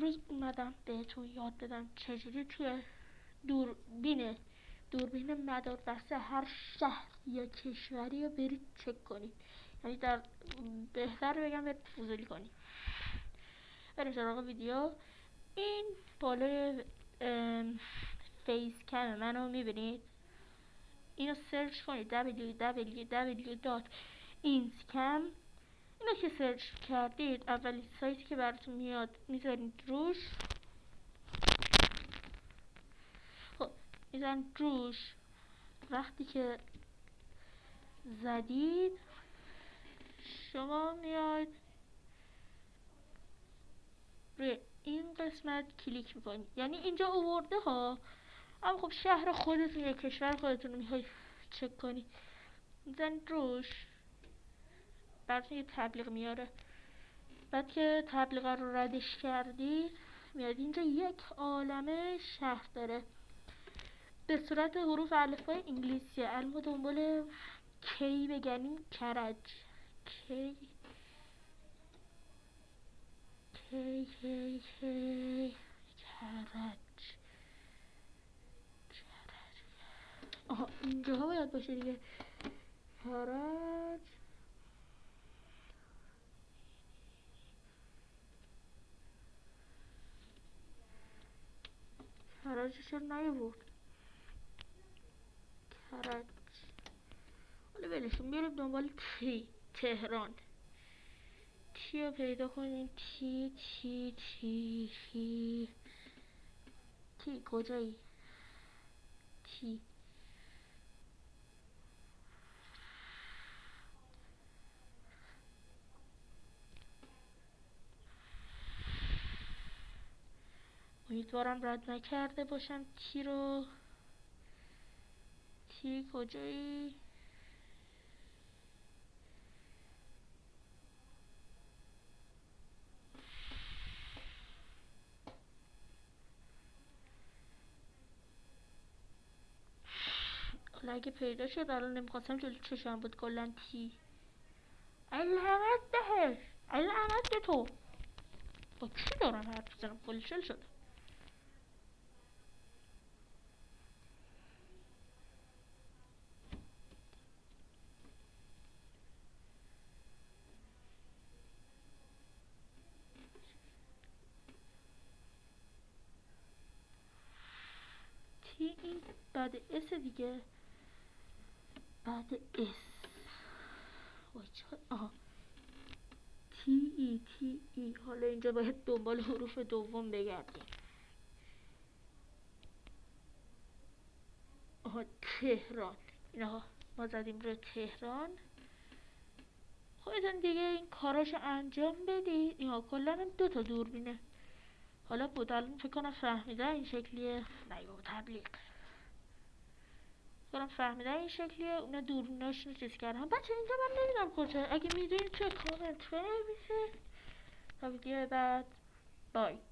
امروز اومدم بهتون یاد بدم چجوری توی دوربین مداربسته هر شهر یا کشوری رو برید چک کنید. یعنی بهتر بگم برید فضولی کنید. بریم سراغ ویدیو. این بالای فیس کم منو میبینید؟ اینو سرچ کنید www.inscam. اینو که سرچ کردید اولین سایتی که براتون میاد میذارید روش. خب میذارید روش. وقتی که زدید شما میاد روی این قسمت کلیک میکنید. یعنی اینجا آورده ها، اما خب شهر خودتون یا کشور خودتون رو میخواید چک کنید، میزنید روش. براتون یه تبلیغ میاره. بعد که تبلیغ رو ردش کردید میاد اینجا یک عالمه شهر داره به صورت حروف الفبای انگلیسی. الان دنبال کی بگنیم کرج. کی کرج. آها اینجاها باید باشه دیگه. کرج. کرج چرا نیاورد؟ کرج. حالا بلشون بریم دنبال تهران. تی رو پیدا کنیم. تی کجایی؟ تی امیدوارم رد نکرده باشم تی رو. تی کجایی؟ حالا اگه پیدا شد الان نمیخواستم جلو چشم بود کلن تی. علامت بهش. علامت به تو. با کی دارم حرف بزنم؟ قلشل شد. تی این بعد اس دیگه. بعد اس. وای چه آها. تی ای. حالا اینجا باید دنبال حروف دوم بگردیم. آها تهران. اینها ما زدیم رو تهران. خودتون دیگه این کاراشو انجام بدید. اینها کلا 2 دوربینه. حالا بود الان فکر کنم فهمیدن این شکلیه. نه بابا تبلیغ. کنم فهمیدن این شکلیه. اونا دوربیناشونو چیز کردن. بچه اینجا من نمیدونم کجا. اگه میدونید توی کامنت بنویسید. تا ویدیو بعد. بای.